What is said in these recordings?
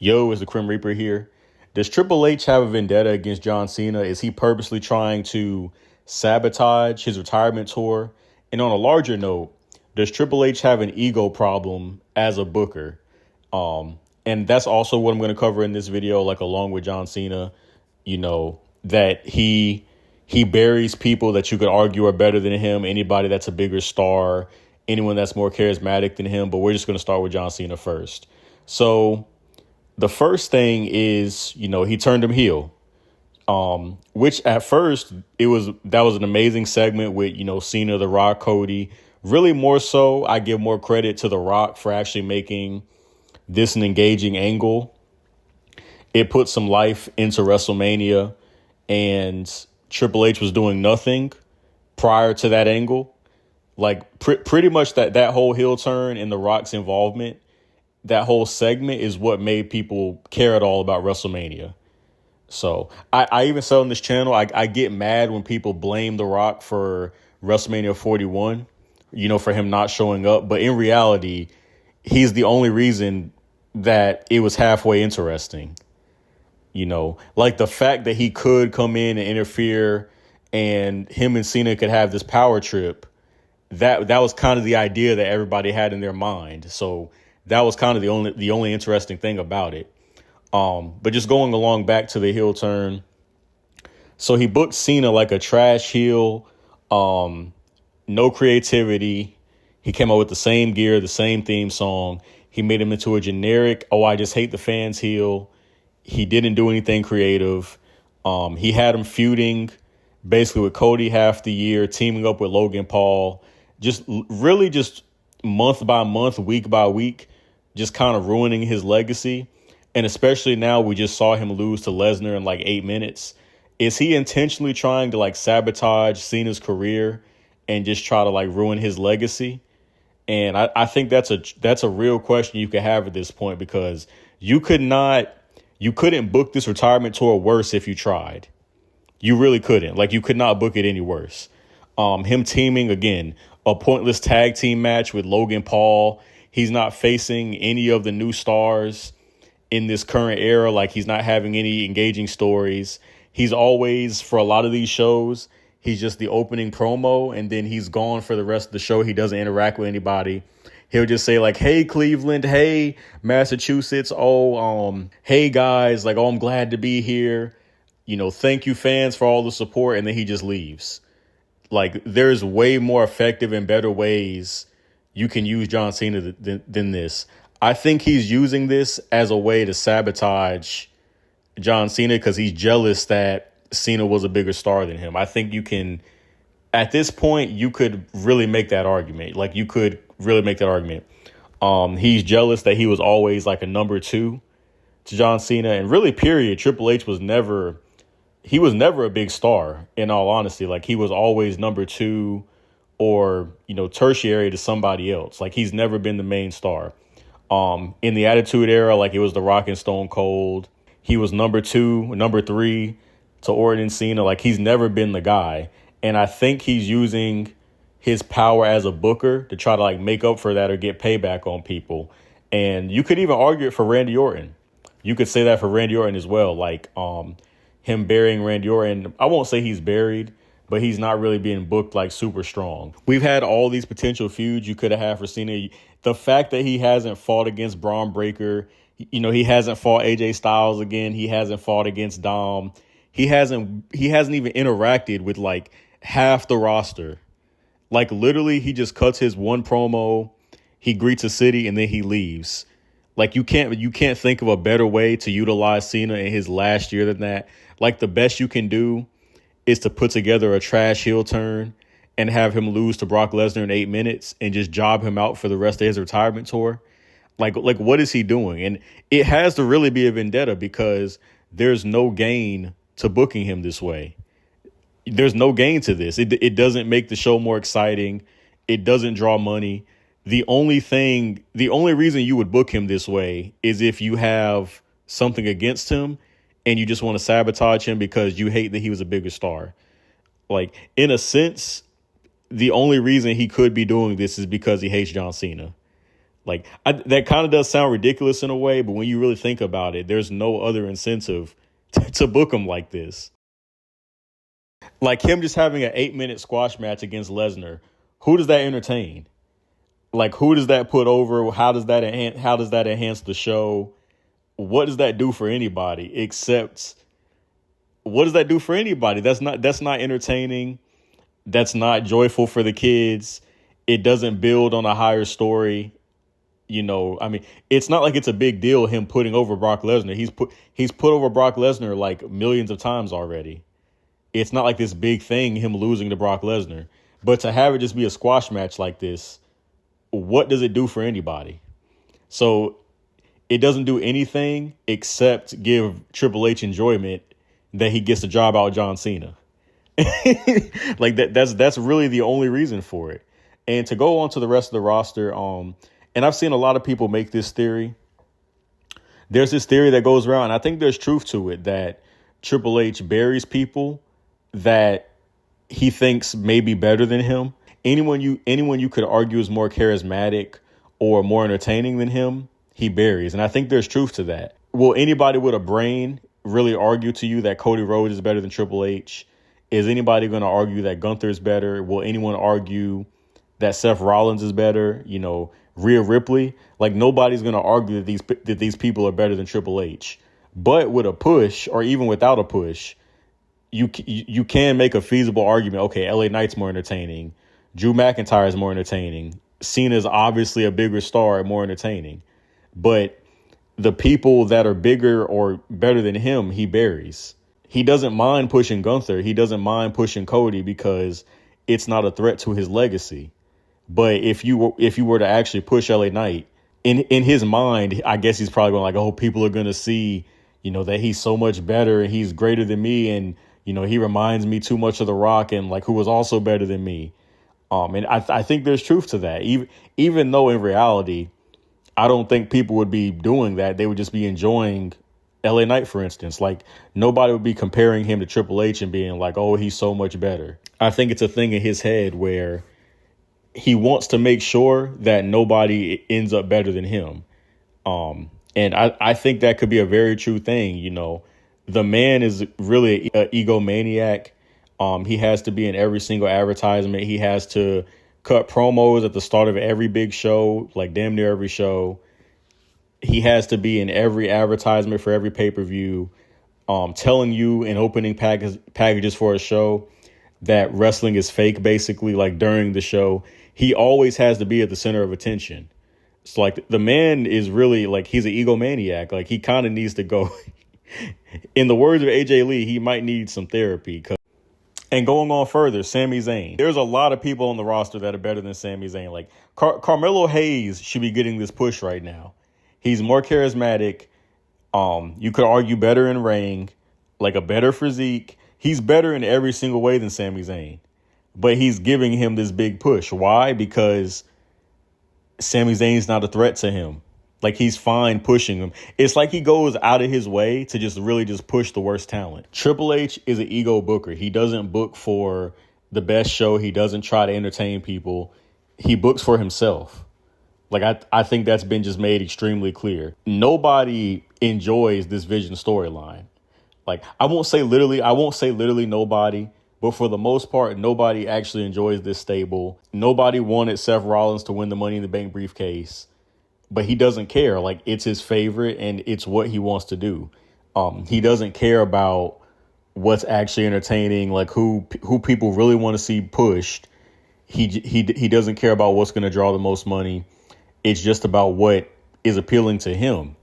Yo, is the Crim Reaper here. Does Triple H have a vendetta against John Cena? Is he purposely trying to sabotage his retirement tour? And on a larger note, does Triple H have an ego problem as a booker? And that's also what I'm going to cover in this video, like along with John Cena, that he buries people that you could argue are better than him, anybody that's a bigger star, anyone that's more charismatic than him. But we're just going to start with John Cena first. So the first thing is, he turned him heel, which at first that was an amazing segment with, Cena, The Rock, Cody. Really more so, I give more credit to The Rock for actually making this an engaging angle. It put some life into WrestleMania, and Triple H was doing nothing prior to that angle. Like pretty much that whole heel turn and The Rock's involvement, that whole segment is what made people care at all about WrestleMania. So I even said on this channel, I get mad when people blame The Rock for WrestleMania 41, for him not showing up. But in reality, he's the only reason that it was halfway interesting. Like the fact that he could come in and interfere and him and Cena could have this power trip. That was kind of the idea that everybody had in their mind. So that was kind of the only interesting thing about it. But just going along back to the heel turn. So he booked Cena like a trash heel, no creativity. He came out with the same gear, the same theme song. He made him into a generic, I just hate the fans heel. He didn't do anything creative. He had him feuding basically with Cody half the year, teaming up with Logan Paul, just month by month, week by week, just kind of ruining his legacy. And especially now we just saw him lose to Lesnar in like 8 minutes. Is he intentionally trying to like sabotage Cena's career and just try to like ruin his legacy? And I think that's a real question you could have at this point, because you couldn't book this retirement tour worse if you tried. You really couldn't. Like, you could not book it any worse. Him teaming, again, a pointless tag team match with Logan Paul. He's not facing any of the new stars in this current era. Like, he's not having any engaging stories. He's always, for a lot of these shows, he's just the opening promo, and then he's gone for the rest of the show. He doesn't interact with anybody. He'll just say like, hey, Cleveland, hey, Massachusetts, hey, guys, like, I'm glad to be here. Thank you, fans, for all the support. And then he just leaves. Like, there's way more effective and better ways you can use John Cena than this. I think he's using this as a way to sabotage John Cena because he's jealous that Cena was a bigger star than him. I think at this point, you could really make that argument. Like, you could really make that argument. He's jealous that he was always like a number two to John Cena. And really, period, Triple H was never a big star, in all honesty. Like, he was always number two or, tertiary to somebody else. Like, he's never been the main star. In the Attitude Era, like, it was The Rock and Stone Cold. He was number two, number three to Orton and Cena. Like, he's never been the guy. And I think he's using his power as a booker to try to like make up for that or get payback on people. And you could even argue it for Randy Orton. You could say that for Randy Orton as well. Like, him burying Randy Orton. I won't say he's buried, but he's not really being booked like super strong. We've had all these potential feuds you could have had for Cena. The fact that he hasn't fought against Braun Breaker, he hasn't fought AJ Styles again. He hasn't fought against Dom. He hasn't even interacted with like half the roster. Like, literally, he just cuts his one promo, he greets a city, and then he leaves. Like, you can't think of a better way to utilize Cena in his last year than that. Like, the best you can do is to put together a trash heel turn and have him lose to Brock Lesnar in 8 minutes and just job him out for the rest of his retirement tour. Like what is he doing? And it has to really be a vendetta because there's no gain to booking him this way. There's no gain to this. It doesn't make the show more exciting. It doesn't draw money. The only reason you would book him this way is if you have something against him and you just want to sabotage him because you hate that he was a bigger star. Like, in a sense, the only reason he could be doing this is because he hates John Cena. Like that kind of does sound ridiculous in a way, but when you really think about it, there's no other incentive to book him like this. Like him just having an 8 minute squash match against Lesnar, who does that entertain? Like who does that put over? How does that enhance the show? What does that do for anybody? Except what does that do for anybody? That's not entertaining. That's not joyful for the kids. It doesn't build on a higher story. I mean, it's not like it's a big deal him putting over Brock Lesnar. He's put over Brock Lesnar like millions of times already. It's not like this big thing him losing to Brock Lesnar. But to have it just be a squash match like this, what does it do for anybody? So it doesn't do anything except give Triple H enjoyment that he gets to job out John Cena. Like that's really the only reason for it. And to go on to the rest of the roster, and I've seen a lot of people make this theory. There's this theory that goes around, and I think there's truth to it, that Triple H buries people that he thinks may be better than him. Anyone you could argue is more charismatic or more entertaining than him, he buries. And I think there's truth to that. Will anybody with a brain really argue to you that Cody Rhodes is better than Triple H? Is anybody going to argue that Gunther is better? Will anyone argue that Seth Rollins is better? Rhea Ripley? Like nobody's going to argue that these people are better than Triple H. But with a push, or even without a push, you can make a feasible argument. Okay, LA Knight's more entertaining. Drew McIntyre is more entertaining. Cena's obviously a bigger star and more entertaining. But the people that are bigger or better than him, he buries. He doesn't mind pushing Gunther. He doesn't mind pushing Cody because it's not a threat to his legacy. But if you were to actually push LA Knight, in his mind, I guess he's probably going like, oh, people are going to see, that he's so much better and he's greater than me. And, he reminds me too much of The Rock and like who was also better than me. And I think there's truth to that, even though in reality, I don't think people would be doing that. They would just be enjoying LA Knight, for instance. Like nobody would be comparing him to Triple H and being like, oh, he's so much better. I think it's a thing in his head where he wants to make sure that nobody ends up better than him. And I think that could be a very true thing. The man is really an egomaniac. He has to be in every single advertisement. He has to cut promos at the start of every big show, like damn near every show. He has to be in every advertisement for every pay-per-view, telling you in opening packages for a show that wrestling is fake, basically, like during the show. He always has to be at the center of attention. It's like the man is really like, he's an egomaniac. Like he kind of needs to go. In the words of AJ Lee, he might need some therapy. And going on further, Sami Zayn. There's a lot of people on the roster that are better than Sami Zayn. Like Carmelo Hayes should be getting this push right now. He's more charismatic. You could argue better in ring, like a better physique. He's better in every single way than Sami Zayn. But he's giving him this big push. Why? Because Sami Zayn's not a threat to him. Like he's fine pushing him. It's like he goes out of his way to just really just push the worst talent. Triple H is an ego booker. He doesn't book for the best show. He doesn't try to entertain people. He books for himself. Like I think that's been just made extremely clear. Nobody enjoys this Vision storyline. Like I won't say literally nobody, but for the most part, nobody actually enjoys this stable. Nobody wanted Seth Rollins to win the Money in the Bank briefcase. But he doesn't care. Like it's his favorite and it's what he wants to do. He doesn't care about what's actually entertaining, like who people really want to see pushed. He doesn't care about what's going to draw the most money. It's just about what is appealing to him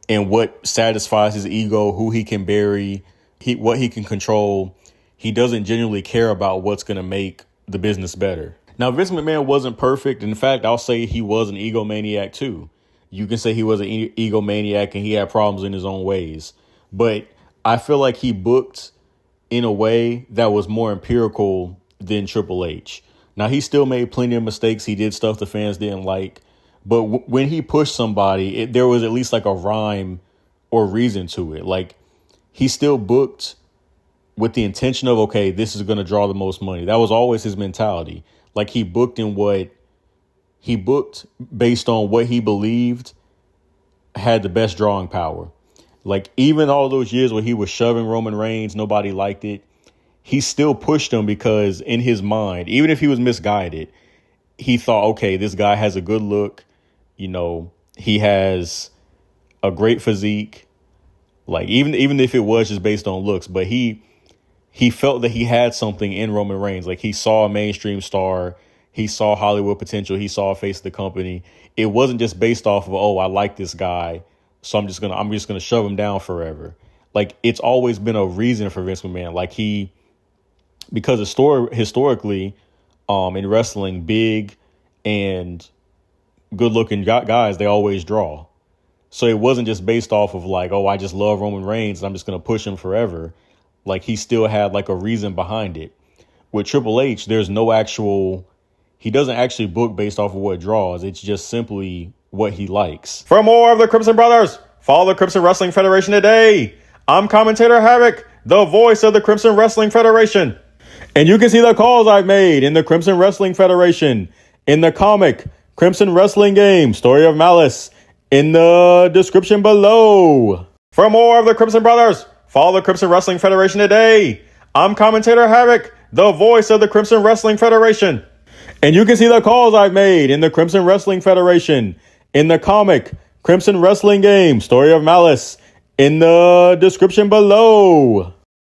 and what satisfies his ego, who he can bury, what he can control. He doesn't genuinely care about what's going to make the business better. Now, Vince McMahon wasn't perfect. In fact, I'll say he was an egomaniac, too. You can say he was an egomaniac and he had problems in his own ways. But I feel like he booked in a way that was more empirical than Triple H. Now, he still made plenty of mistakes. He did stuff the fans didn't like. But when he pushed somebody, there was at least like a rhyme or reason to it. Like he still booked with the intention of, okay, this is going to draw the most money. That was always his mentality. Like he booked in what he booked based on what he believed had the best drawing power. Like, even all those years where he was shoving Roman Reigns, nobody liked it. He still pushed him because in his mind, even if he was misguided, he thought, okay, this guy has a good look. You know, he has a great physique. Like, even if it was just based on looks, but he felt that he had something in Roman Reigns. Like, he saw a mainstream star. He saw Hollywood potential. He saw a face of the company. It wasn't just based off of, oh, I like this guy, so I'm just gonna shove him down forever. Like, it's always been a reason for Vince McMahon. Like, because historically, in wrestling, big and good looking guys, they always draw. So it wasn't just based off of like, oh, I just love Roman Reigns and I'm just gonna push him forever. Like, he still had like a reason behind it. With Triple H, there's no actual. He doesn't actually book based off of what draws. It's just simply what he likes. For more of the Crimson Brothers, follow the Crimson Wrestling Federation today. I'm commentator Havoc, the voice of the Crimson Wrestling Federation. And you can see the calls I've made in the Crimson Wrestling Federation, in the comic Crimson Wrestling Game, Story of Malice, in the description below. For more of the Crimson Brothers, follow the Crimson Wrestling Federation today. I'm commentator Havoc, the voice of the Crimson Wrestling Federation. And you can see the calls I've made in the Crimson Wrestling Federation, in the comic Crimson Wrestling Game, Story of Malice, in the description below.